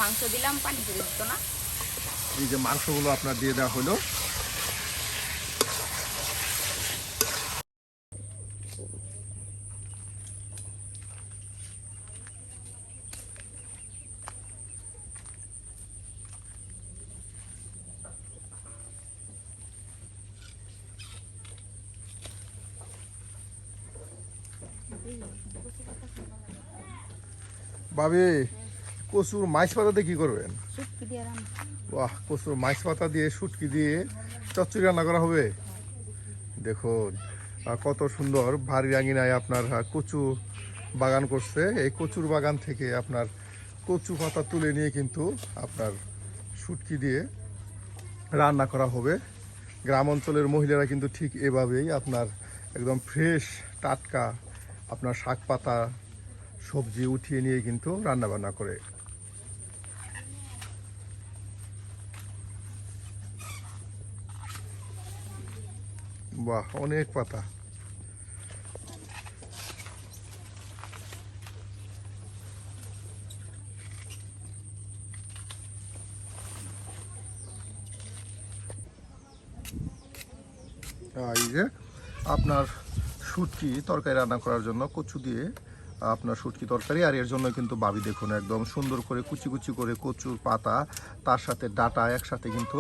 মাংস দিলাম, পানি ছেড়ে দিত না। এই যে মাংসগুলো আপনার দিয়ে দেওয়া হলো। ভাবি, কচুর মাছ পাতা দিয়ে কি করবেন? শুটকি দিয়ে রান্না। বাহ, কচুর মাছ পাতা দিয়ে শুটকি দিয়ে চচ্চড়ি রান্না করা হবে। দেখুন কত সুন্দর ভারী আঙিনায় আপনার কচু বাগান করছে। এই কচুর বাগান থেকে আপনার কচু পাতা তুলে নিয়ে কিন্তু আপনার শুটকি দিয়ে রান্না করা হবে। গ্রাম অঞ্চলের মহিলারা কিন্তু ঠিক এভাবেই আপনার একদম ফ্রেশ টাটকা আপনার শাক পাতা সবজি উঠিয়ে নিয়ে কিন্তু রান্না বান্না করে। বাহ, অনেক পাতা। এই যে আপনার শুটকি তরকারি রান্না করার জন্য কচু দিয়ে আপনার শুটকি তরকারি, আর এর জন্য কিন্তু ভাবি দেখুন একদম সুন্দর করে কুচি কুচি করে কচুর পাতা তার সাথে ডাটা একসাথে কিন্তু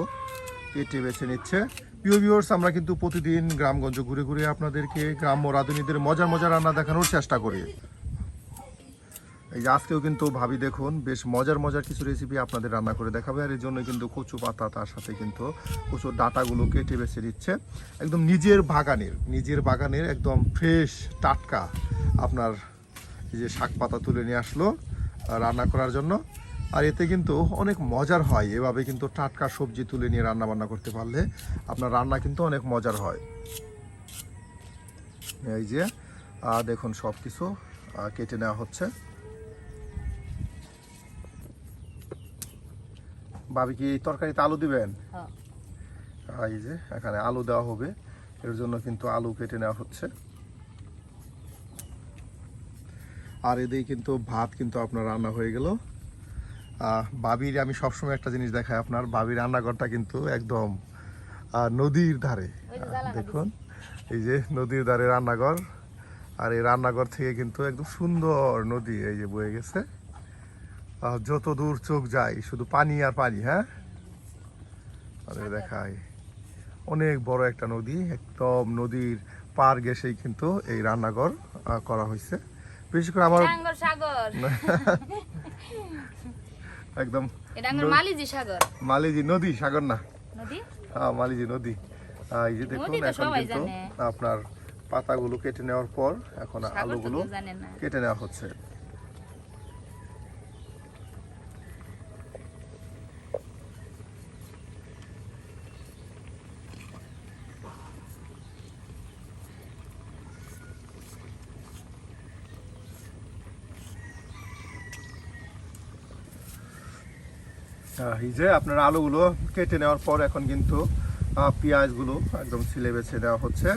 কেটে বেছে নিচ্ছে। প্রিয় ভিউয়ার্স, আমরা কিন্তু প্রতিদিন গ্রামগঞ্জ ঘুরে ঘুরে আপনাদেরকে গ্রাম্য রাঁধুনিদের মজার মজার রান্না দেখানোর চেষ্টা করি। এই যে আজকেও কিন্তু ভাবি দেখুন বেশ মজার মজার কিছু রেসিপি আপনাদের রান্না করে দেখাবে, আর এর জন্য কিন্তু কচু পাতা তার সাথে কিন্তু কচুর ডাটাগুলো কেটে বেছে দিচ্ছে। একদম নিজের বাগানের একদম ফ্রেশ টাটকা আপনার এই যে শাক পাতা তুলে নিয়ে আসলো রান্না করার জন্য। আর এতে কিন্তু অনেক মজার হয়, এভাবে কিন্তু টাটকা সবজি তুলে নিয়ে রান্না বান্না করতে পারলে আপনার রান্না কিন্তু অনেক মজার হয়। এই যে দেখুন সব কিছু কেটে নেওয়া হচ্ছে। ভাবি কি তরকারিতে আলু দিবেন? এই যে এখানে আলু দেওয়া হবে, এর জন্য কিন্তু আলু কেটে নেওয়া হচ্ছে। আর এদিকে কিন্তু ভাত কিন্তু আপনার রান্না হয়ে গেল। ভাবির আমি সবসময় একটা জিনিস দেখাই, আপনার ভাবির রান্নাঘরটা কিন্তু একদম নদীর ধারে। দেখুন এই যে নদীর ধারে রান্নাঘর, আর এই রান্নাঘর থেকে কিন্তু একদম সুন্দর নদী এই যে বয়ে গেছে। যত দূর চোখ যায় শুধু পানি আর পানি। হ্যাঁ, দেখায় অনেক বড় একটা নদী, একদম নদীর পার ঘেঁষেই কিন্তু এই রান্নাঘর করা হয়েছে। বিশেষ করে আমার একদম মালিজি নদী, সাগর না, হ্যাঁ মালিজি নদী। এই যে দেখুন এখন কিন্তু আপনার পাতাগুলো কেটে নেওয়ার পর এখন আলুগুলো কেটে নেওয়া হচ্ছে। এই যে আপনার আলুগুলো কেটে নেওয়ার পর এখন কিন্তু পেঁয়াজগুলো একদম ছিলে বেছে দেওয়া হচ্ছে।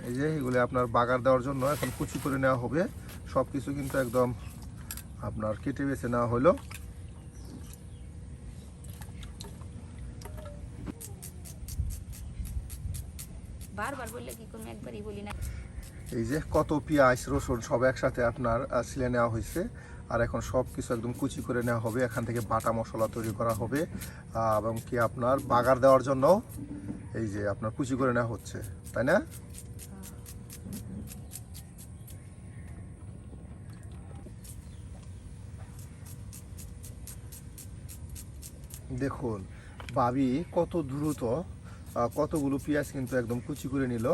এই যে এগুলো আপনার বাগার দেওয়ার জন্য এখন কুচি করে নেওয়া হবে। সব কিছু কিন্তু একদম আপনার কেটে বেছে নেওয়া হলো। এই যে কত পেঁয়াজ রসুন সব একসাথে আপনার ছিলে নেওয়া হয়েছে, আর এখন সব কিছু একদম কুচি করে নেওয়া হবে। এখান থেকে বাটা মশলা তৈরি করা হবে এবং কি আপনার বাগার দেওয়ার জন্য এই যে আপনার কুচি করে নেওয়া হচ্ছে, তাই না? দেখুন ভাবি কত দ্রুত কতগুলো পেঁয়াজ কিন্তু একদম কুচি করে নিল,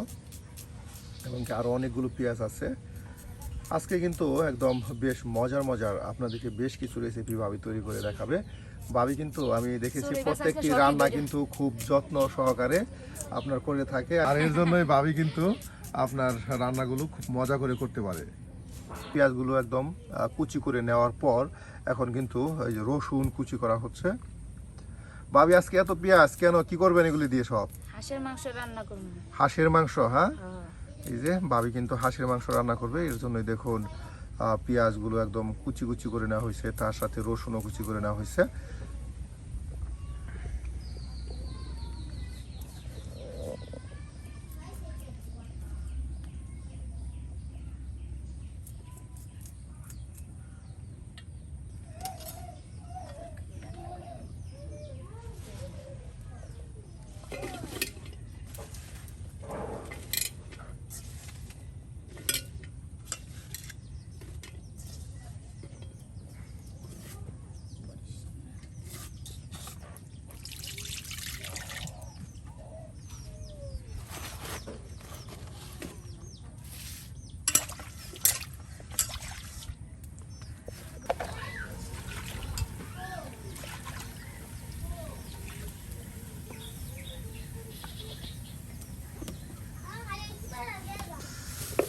এবং কি আরো অনেকগুলো পেঁয়াজ আছে। আজকে কিন্তু একদম বেশ মজার মজার আপনাদেরকে বেশ কিছু রেসিপি ভাবি তৈরি করে দেখাবে। ভাবি কিন্তু আমি দেখেছি প্রত্যেকটি রান্না কিন্তু খুব যত্ন সহকারে আপনার করে থাকে, আর এর জন্যই ভাবি কিন্তু আপনার রান্নাগুলো খুব মজা করে করতে পারে। পেঁয়াজগুলো একদম কুচি করে নেওয়ার পর এখন কিন্তু এই যে রসুন কুচি করা হচ্ছে। ভাবি আজকে এত পেঁয়াজ কেন, কি করবেন এগুলি দিয়ে? সব হাঁসের মাংস রান্না করবো। হাঁসের মাংস, হ্যাঁ? হ্যাঁ। এই যে ভাবি কিন্তু হাঁসের মাংস রান্না করবে, এর জন্যই দেখুন পেঁয়াজগুলো একদম কুচি কুচি করে নেওয়া হয়েছে, তার সাথে রসুনও কুচি করে নেওয়া হয়েছে।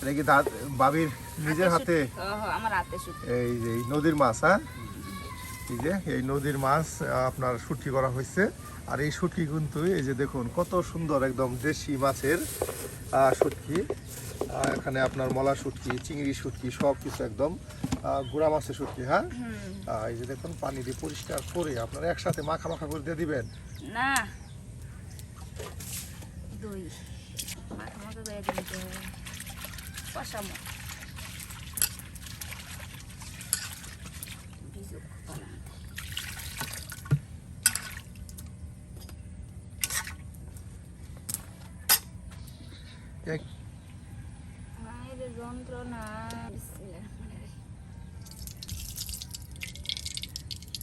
এটা কি ভাবির নিজের হাতে? আমার হাতে শুধু। এই যে এই নদীর মাছ, হ্যাঁ? এই যে এই নদীর মাছ আপনার শুটকি করা হয়েছে। আর এই শুটকি কিন্তু এই যে দেখুন কত সুন্দর, একদম দেশি মাছের শুটকি। এখানে আপনার মলা শুটকি, চিংড়ি শুটকি, সব কিছু একদম গুড়া মাছের শুটকি, হ্যাঁ? এই যে দেখুন পানি দিয়ে পরিষ্কার করে আপনারা একসাথে মাখা মাখা করে দিয়ে দিবেন না, দই মাখা মাখা করে দিতে হবে, কষাবো। ভিজুক কলা। মায়ের যন্ত্রণা।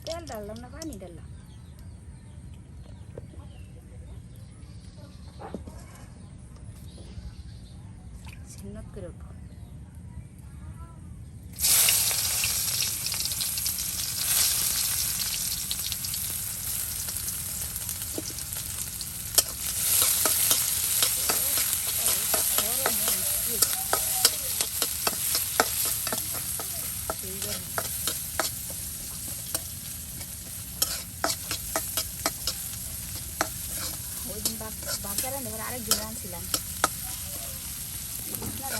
তেল ডাললাম না পানি ডাললাম? ছিন্নত করে উঠবো। ওই দিন বাচ্চারা নেবার আরেকদিন আনছিলাম,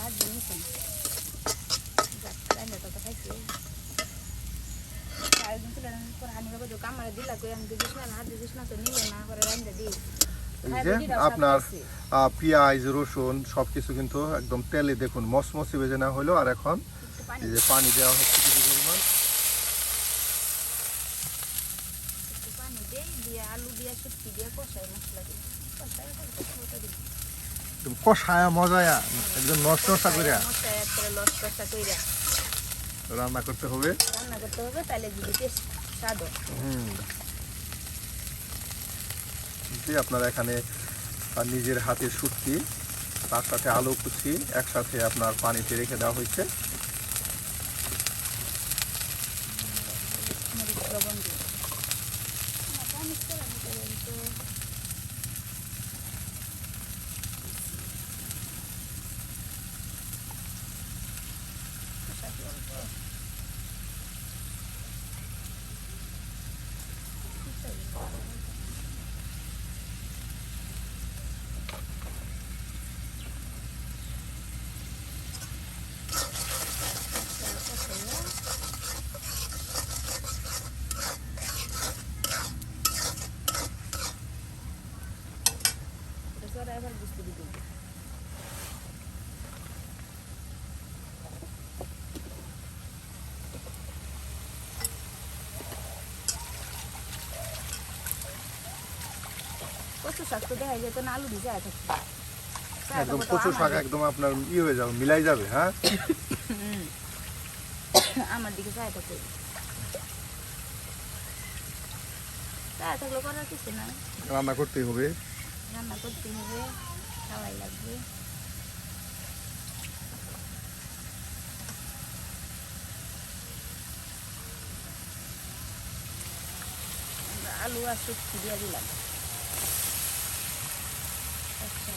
হাত দিয়েছেন তো খাইছি। আরেকদিন তুলে পরে হানি বাবা তো কামারে দিলা করে আমি দিস না, হাত দিস না তো নিলে না করে রান্না দিই। এই যে আপনার পেঁয়াজ রসুন সবকিছু কিন্তু একদম তেলে দেখুন মসমসে ভেজে নেওয়া হলো। আর এখন এই যে পানি দেওয়া হচ্ছে কিছু পরিমাণ, পানি দিয়ে আলু দিয়ে শুটকি দিয়ে কষাই মশলা দিয়ে কষাই একদম কষায়া মজায়া একদম নষ্ট করে রান্না করতে হবে, তাহলে যদি টেস্ট স্বাদ আপনারা এখানে নিজের হাতে শুটকি, তার সাথে আলু কুচি একসাথে আপনার পানিতে রেখে দেওয়া হয়েছে। এবার বুঝতে দিতে কচু শাক তো দেখা যেত না, আলু ভিজা থাকছে একদম কচু শাক একদম আপনার হয়ে যাবে, মিলাই যাবে। হ্যাঁ, আমার দিকে চায় থাকবে, চায় থাকলে করার কিছু না, রান্না করতেই হবে, রান্না করতে হবে, খাওয়াই লাগবে। আলু আর শুটকি দিয়ে দিলাম। আচ্ছা,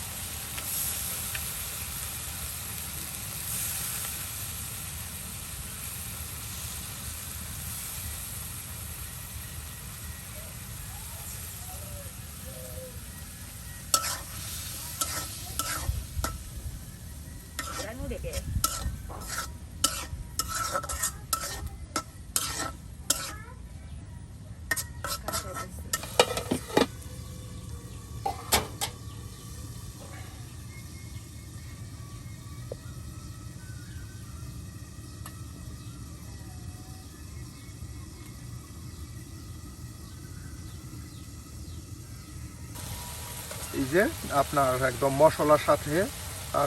যে আপনার একদম মশলার সাথে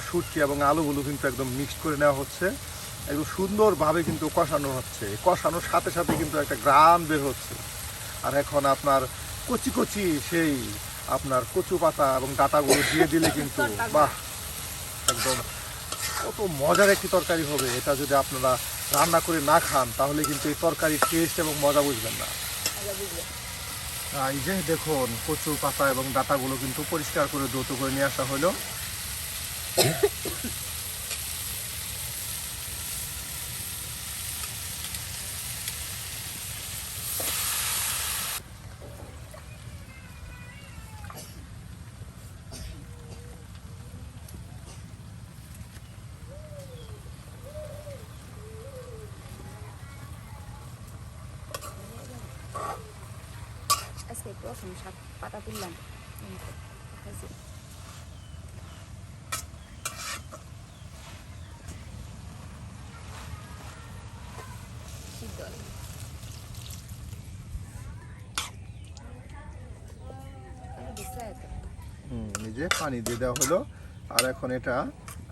শুটকি এবং আলুগুলো কিন্তু একদম মিক্সড করে নেওয়া হচ্ছে, একদম সুন্দরভাবে কিন্তু কষানো হচ্ছে। কষানোর সাথে সাথে কিন্তু একটা গ্রান বের হচ্ছে। আর এখন আপনার কচি কচি সেই আপনার কচু পাতা এবং ডাঁটাগুলো দিয়ে দিলে কিন্তু বাহ, একদম কত মজার একটি তরকারি হবে। এটা যদি আপনারা রান্না করে না খান তাহলে কিন্তু এই তরকারির টেস্ট এবং মজা বুঝবেন না। এই যে দেখুন কচু পাতা এবং ডাঁটাগুলো কিন্তু পরিষ্কার করে দ্রুত করে নিয়ে আসা হলো। আজকে প্রথম শাক পাতা তুললাম। এই যে পানি দিয়ে দেওয়া হলো। আর এখন এটা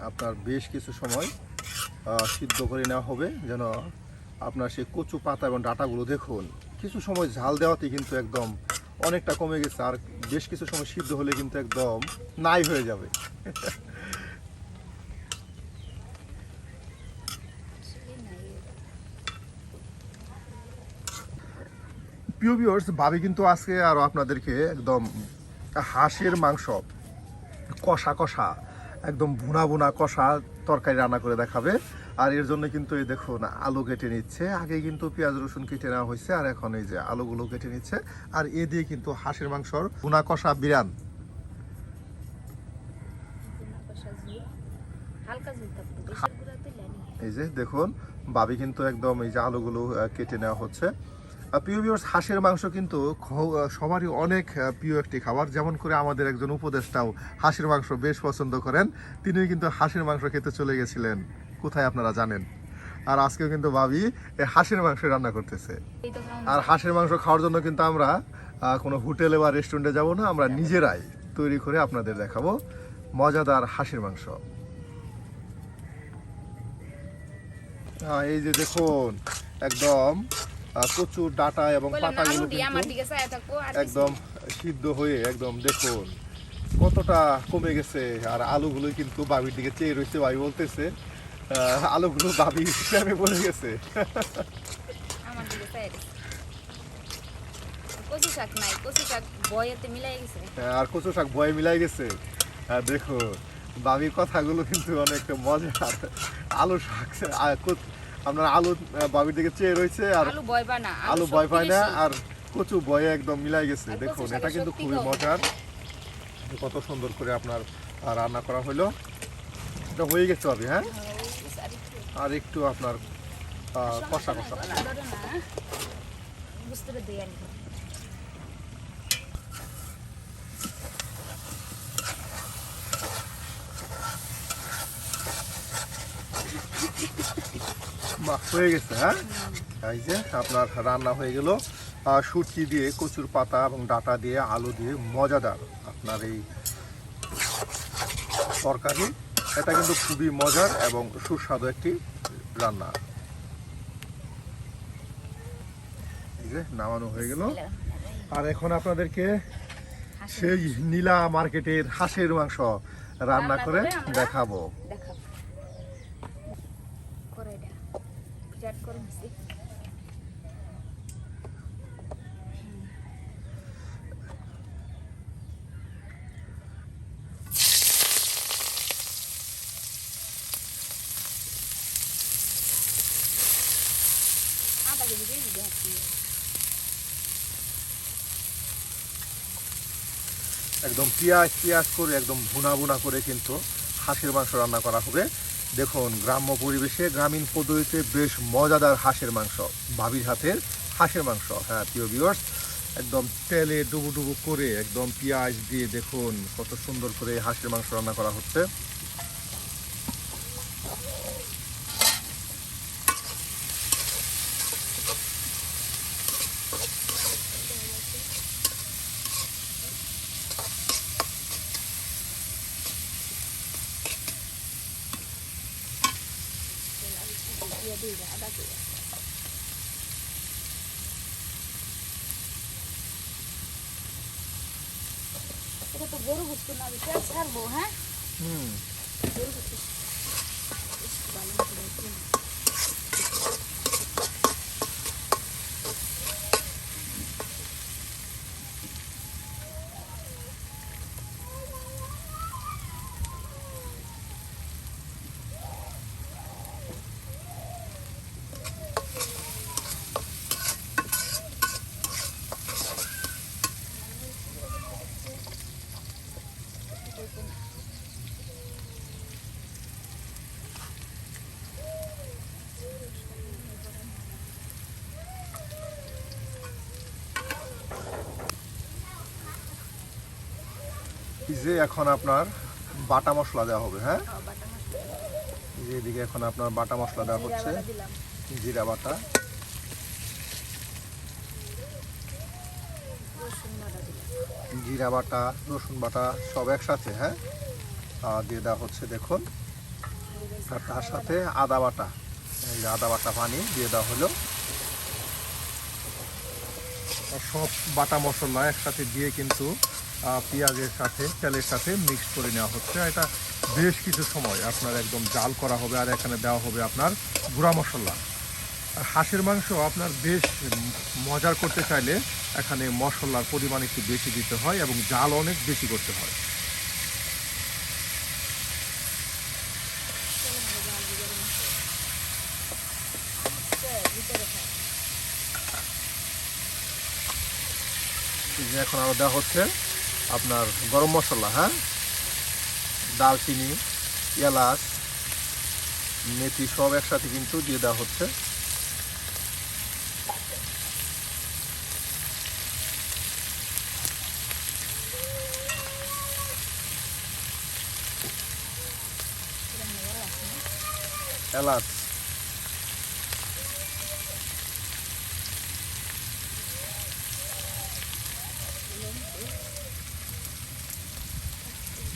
আপনার বেশ কিছু সময় সিদ্ধ করে নেওয়া হবে, যেন আপনার সেই কচু পাতা এবং ডাঁটাগুলো দেখুন কিছু সময় ঝাল দেওয়াতে কিন্তু একদম অনেকটা কমে গেছে। আর বেশ কিছু সময় সিদ্ধ হলে কিন্তু একদম নাই হয়ে যাবে। প্রিয় ভিউয়ার্স, ভাবি কিন্তু আজকে আরো আপনাদেরকে একদম হাঁসের মাংস কষা কষা একদম ভুনা ভুনা কষা তরকারি রান্না করে দেখাবে। আর এর জন্য কিন্তু এই দেখুন আলু কেটে নিচ্ছে, আগে কিন্তু পেঁয়াজ রসুন কেটে নেওয়া হয়েছে, আর এখন এই যে আলুগুলো কেটে নিচ্ছে। আর এ দিয়ে কিন্তু হাঁসের মাংসর ভুনা কষা বিরান। এই যে দেখুন ভাবি কিন্তু একদম এই যে আলুগুলো কেটে নেওয়া হচ্ছে। প্রিয় ভিউয়ার্স, হাঁসের মাংস কিন্তু সবারই অনেক প্রিয় একটি খাবার। যেমন করে আমাদের একজন উপদেষ্টাও হাঁসের মাংস বেশ পছন্দ করেন, তিনিও কিন্তু হাঁসের মাংস খেতে চলে গেছিলেন কোথায় আপনারা জানেন। আর আজকেও কিন্তু ভাবি হাঁসের মাংস রান্না করতেছে। আর হাঁসের মাংস খাওয়ার জন্য কিন্তু আমরা কোনো হোটেলে বা রেস্টুরেন্টে যাব না, আমরা নিজেরাই তৈরি করে আপনাদের দেখাবো মজাদার হাঁসের মাংস। এই যে দেখুন একদম কচুর ডাঁটা এবং পাতাগুলো একদম সিদ্ধ হয়ে একদম দেখুন কতটা কমে গেছে। আর আলুগুলো কিন্তু বাবির দিকে চেয়ে রয়েছে, ভাবি বলতেছে আলুগুলো বাবি হিসাবে বলে গেছে। আর কচু শাক বয়ে মিলাই গেছে। দেখো বাবির কথাগুলো কিন্তু অনেক মজার। আলু শাক আপনার আলু বাবির দিকে চেয়ে রয়েছে, আর আলু ভয় পায় না, আর কচু বয়ে একদম মিলাই গেছে। দেখুন এটা কিন্তু খুবই মজার, কত সুন্দর করে আপনার রান্না করা হলো। এটা হয়ে গেছে ভাবি। হ্যাঁ, আর একটু আপনার কষা কষা হয়ে গেছে। হ্যাঁ, এই যে আপনার রান্না হয়ে গেল শুটকি দিয়ে, কচুর পাতা এবং ডাঁটা দিয়ে, আলু দিয়ে মজাদার আপনার এই তরকারি। এটা কিন্তু খুবই মজার এবং সুস্বাদু একটি রান্না। এই যে নামানো হয়ে গেল। আর এখন আপনাদেরকে সেই নীলা মার্কেটের হাঁসের মাংস রান্না করে দেখাবো। একদম পেঁয়াজ করে একদম ভুনা ভুনা করে কিন্তু হাঁসের মাংস রান্না করা হবে। দেখুন গ্রাম্য পরিবেশে গ্রামীণ পদ্ধতিতে বেশ মজাদার হাঁসের মাংস, ভাবির হাতের হাঁসের মাংস। হ্যাঁ প্রিয় ভিউয়ার্স, একদম তেলে ডুবু ডুবু করে একদম পেঁয়াজ দিয়ে দেখুন কত সুন্দর করে হাঁসের মাংস রান্না করা হচ্ছে। বাকি আছে। এটা তো গরু গুস্ত না, তেল ছাড়বো। হ্যাঁ, গরু গুস্ত ভালো করে একটু। এই যে এখন আপনার বাটা মশলা দেওয়া হবে। হ্যাঁ, বাটা মশলা এই যে এদিকে এখন আপনার বাটা মশলা দেওয়া হচ্ছে। দিলাম, জিরা বাটা, রসুন বাটা দিলাম, জিরা বাটা, রসুন বাটা সব একসাথে। হ্যাঁ, দিয়ে দেওয়া হচ্ছে দেখুন। আর তার সাথে আদা বাটা, এই যে আদা বাটা পানি দিয়ে দেওয়া হলো। আর সব বাটা মশলা একসাথে দিয়ে কিন্তু পেঁয়াজের সাথে তেলের সাথে মিক্স করে নেওয়া হচ্ছে। এটা বেশ কিছু সময় আপনার একদম জাল করা হবে। আর এখানে দেওয়া হবে আপনার গুঁড়া মশলা। আর হাঁসের মাংস আপনার বেশ মজার করতে চাইলে এখানে মশলার পরিমাণ একটু বেশি দিতে হয় এবং জাল অনেক বেশি করতে হয়। এই যে এখন আরও দেওয়া হচ্ছে আপনার গরম মশলা। হ্যাঁ, দারচিনি, এলাচ, মেথি সব একসাথে কিন্তু দিয়ে দেওয়া হচ্ছে। এলাচ,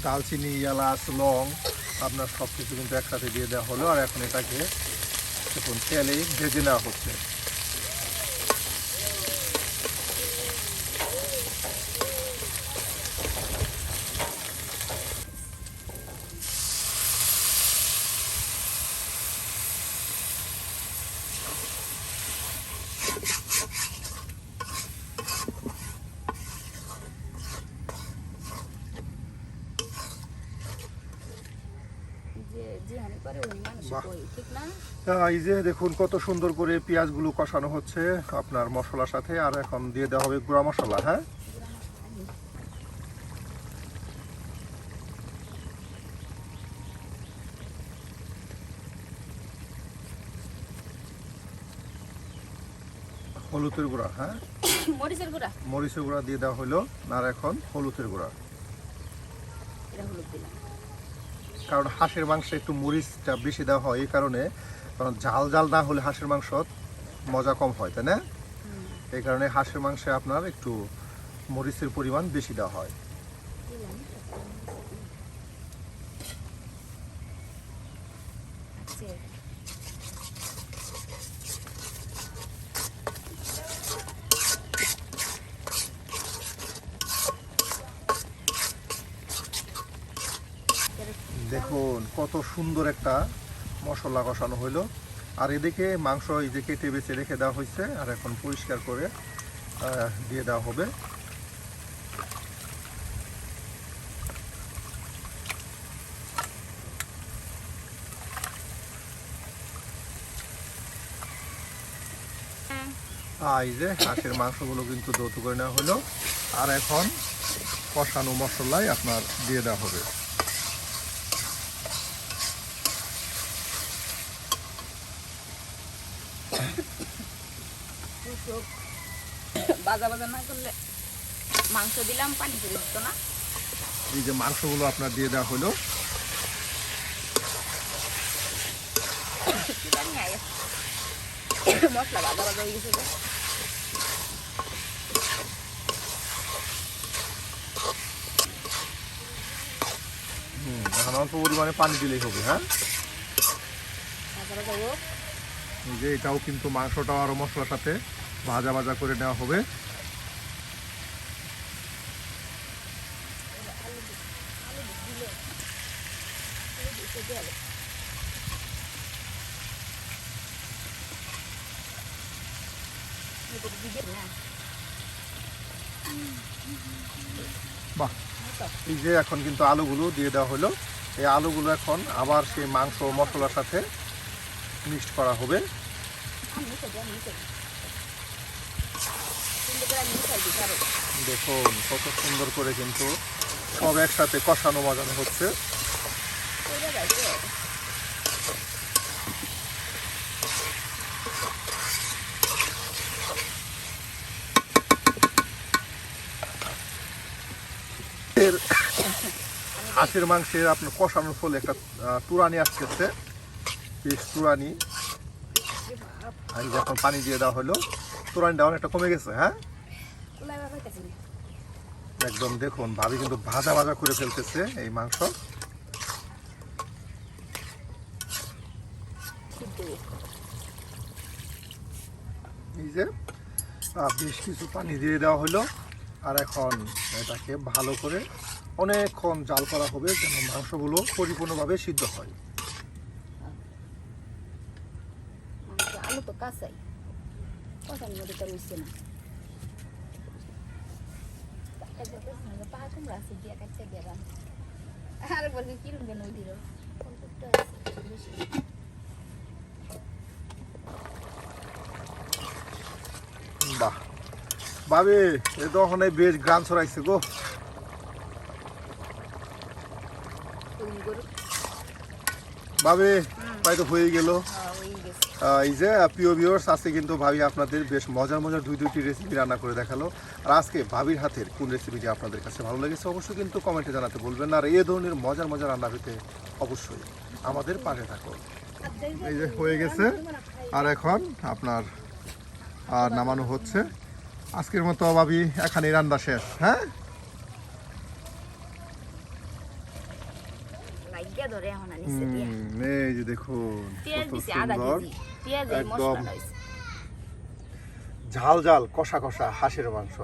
দালচিনি, এলাচ, লং আপনার সব কিছু কিন্তু একসাথে দিয়ে দেওয়া হলো। আর এখন এটাকে এখন তেলে ভেজে নেওয়া হচ্ছে। এই যে দেখুন কত সুন্দর করে পেঁয়াজগুলো কষানো হচ্ছে আপনার মশলার সাথে। আর এখন দিয়ে দেওয়া হবে গুঁড়া মশলা। হ্যাঁ, হলুদের গুঁড়া। হ্যাঁ, মরিচের গুঁড়া, মরিচের গুঁড়া দিয়ে দেওয়া হলো। আর এখন হলুদের গুঁড়া, এটা হলুদ দিলাম। কারণ হাঁসের মাংসে একটু মরিচটা বেশি দেওয়া হয় এই কারণে। কারণ ঝাল ঝাল না হলে হাঁসের মাংস মজা কম হয়, তাই না? এই কারণে হাঁসের মাংসে আপনার একটু মরিচের পরিমাণ বেশি দেওয়া হয়। দেখুন কত সুন্দর একটা মশলা কষানো হইলো। আর এদিকে মাংস এই যে কেটে বেছে রেখে দেওয়া হয়েছে। আর এখন পরিষ্কার করে দিয়ে দেওয়া হবে। এই যে হাঁসের মাংসগুলো কিন্তু দৌত করে নেওয়া হলো। আর এখন কষানো মশলাই আপনার দিয়ে দেওয়া হবে। বাজা বাজা না করলে মাংস দিলাম পানি করে দিত না। এই যে মাংসগুলো আপনার দিয়ে দেওয়া হলো। মশলা বাজা বাজা হয়ে গেছে। এখন অল্প পরিমাণে পানি দিলেই হবে। হ্যাঁ, বাজা বাজা হোক, এই যে এটাও কিন্তু মাংসটাও আরো মশলার সাথে ভাজা ভাজা করে নেওয়া হবে। বাহ, এই যে এখন কিন্তু আলুগুলো দিয়ে দেওয়া হলো। এই আলুগুলো এখন আবার সেই মাংস মশলার সাথে মিক্সড করা হবে। দেখুন কত সুন্দর করে কিন্তু সব একসাথে কষানো বাজানো হচ্ছে। হাঁসের মাংসের আপনার কষানোর ফলে একটা তুরানি আসতেছে, বেশ তুরানি। আর যখন পানি দিয়ে দেওয়া হলো তুরানিটা অনেকটা কমে গেছে। হ্যাঁ, একদম দেখুন ভাবি কিন্তু ভাজা ভাজা করে ফেলতেছে এই মাংস। এই যে বেশ কিছু পানি দিয়ে দেওয়া হলো, আর এখন এটাকে ভালো করে অনেকক্ষণ জাল করা হবে যেন মাংসগুলো পরিপূর্ণভাবে সিদ্ধ হয়। আলু তো কাঁচাই, কষানোর মধ্যে তো রয়েছে না। পাহা কুমড়া আছে দিয়ে কাছে গেলাম আর বলবি কিরম কেন ওই দিল বাহ ভাবি, এ তো ওখানে বেশ গ্রাম ছড়াইছে গো। ভাবি প্রায় তো হয়ে গেল। এই যে প্রিয় ভিউয়ার্স, আজকে কিন্তু ভাবি আপনাদের বেশ মজার মজার দুইটি রেসিপি রান্না করে দেখালো। আর আজকে ভাবির হাতের কোন রেসিপিটি আপনাদের কাছে ভালো লেগেছে অবশ্যই কিন্তু কমেন্টে জানাতে বলবেন না। আর এই ধরনের মজার মজার রান্না পেতে অবশ্যই আমাদের পাশে থাকুন। এই যে হয়ে গেছে, আর এখন আপনার নামানো হচ্ছে। আজকের মতো ভাবি এখানেই রান্না শেষ। হ্যাঁ, এই যে দেখুন একদম ঝাল ঝাল কষা কষা হাঁসের মাংস।